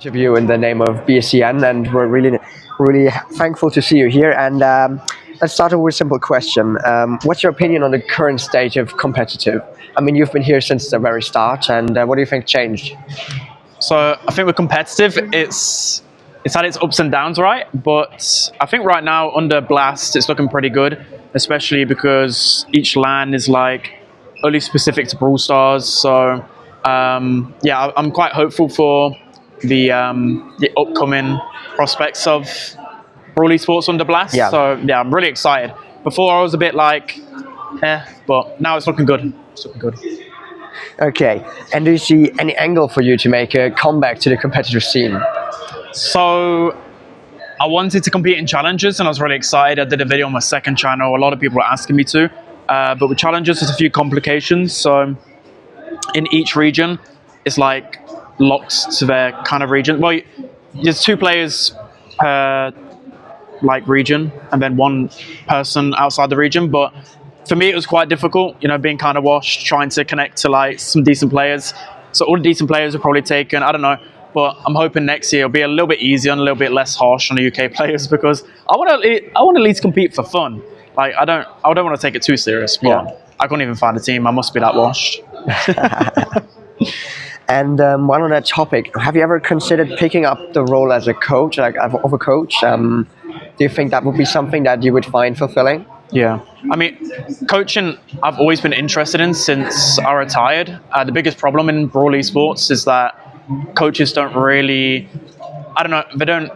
Interview in the name of BSEN, and we're really thankful to see you here. And let's start with a simple question. What's your opinion on the current state of competitive? I mean, you've been here since the very start, and what do you think changed? So I think we're competitive. It's had its ups and downs, right? But I think right now under Blast, it's looking pretty good, especially because each LAN is like only specific to Brawl Stars. So yeah, I'm quite hopeful for the upcoming prospects of Brawl Esports under Blast. Yeah. So yeah, I'm really excited. Before I was a bit like, but now it's looking good. It's looking good. Okay, and do you see any angle for you to make a comeback to the competitive scene? So I wanted to compete in challenges, and I was really excited. I did a video on my second channel. A lot of people were asking me to, but with challenges, there's a few complications. So in each region, it's like locked to their kind of region. Well, there's 2 players per like region, and then 1 person outside the region. But for me, it was quite difficult, you know, being kind of washed, trying to connect to like some decent players. So all the decent players are probably taken. I don't know. But I'm hoping next year it'll be a little bit easier and a little bit less harsh on the UK players, because I want to at least compete for fun. Like I don't want to take it too serious. But yeah. I couldn't even find a team. I must be that washed. And while on that topic, have you ever considered picking up the role as a coach, like of a coach? Do you think that would be something that you would find fulfilling? Yeah, I mean, coaching I've always been interested in since I retired. The biggest problem in Brawl Esports is that coaches don't really, I don't know, they don't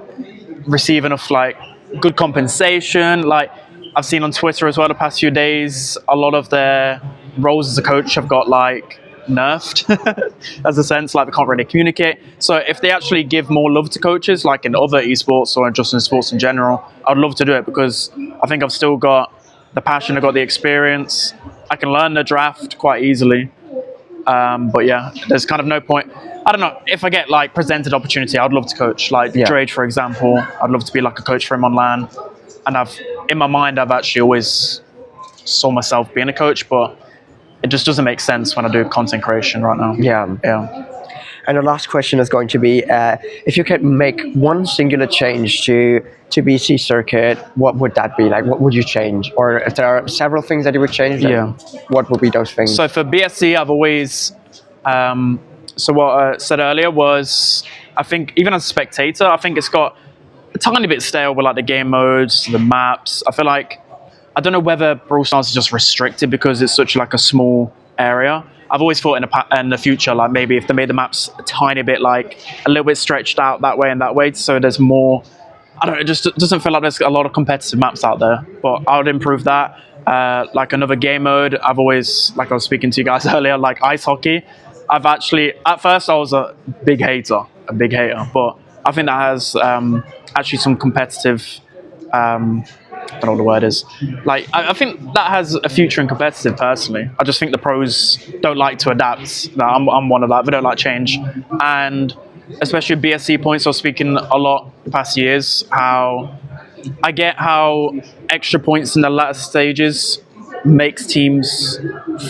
receive enough like good compensation. Like I've seen on Twitter as well the past few days, a lot of their roles as a coach have got like nerfed as a sense, like they can't really communicate. So if they actually give more love to coaches, like in other esports or just in sports in general, I'd love to do it, because I think I've still got the passion, I've got the experience, I can learn the draft quite easily. But yeah, there's kind of no point. I don't know, if I get like presented opportunity, I'd love to coach. Like Drake, for example, I'd love to be like a coach for him on LAN. And in my mind, I've actually always saw myself being a coach, but it just doesn't make sense when I do content creation right now. Yeah. And the last question is going to be, if you could make one singular change to BC circuit, what would that be? Like, what would you change? Or if there are several things that you would change, then what would be those things? So for BSC, I've always, so what I said earlier was, I think even as a spectator, I think it's got a tiny bit stale with like the game modes, the maps. I feel like, I don't know whether Brawl Stars is just restricted because it's such like a small area. I've always thought in the future, like maybe if they made the maps a tiny bit, like a little bit stretched out that way and that way, so there's more, I don't know, it just doesn't feel like there's a lot of competitive maps out there, but I would improve that. Like another game mode, I've always, like I was speaking to you guys earlier, like ice hockey. I've actually, at first I was a big hater, but I think that has actually some competitive, I don't know what the word is. Like, I think that has a future in competitive, personally. I just think the pros don't like to adapt. No, I'm one of that. They don't like change. And especially BSC points, I was speaking a lot the past years, how I get how extra points in the latter stages makes teams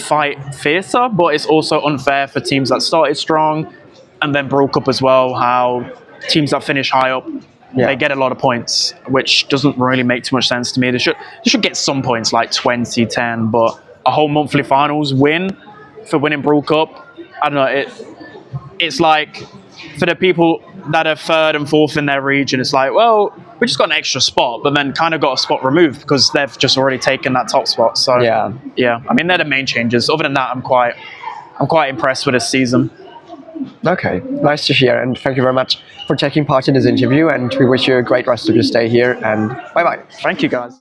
fight fiercer, but it's also unfair for teams that started strong and then broke up as well, how teams that finish high up, they get a lot of points, which doesn't really make too much sense to me. They should get some points, like 20, 10, but a whole monthly finals win for winning Brawl Cup, I don't know, it's like, for the people that are 3rd and 4th in their region, it's like, well, we just got an extra spot, but then kind of got a spot removed because they've just already taken that top spot. So yeah, I mean, they're the main changes. Other than that, I'm quite impressed with this season. Okay, nice to hear, and thank you very much for taking part in this interview, and we wish you a great rest of your stay here, and bye-bye. Thank you, guys.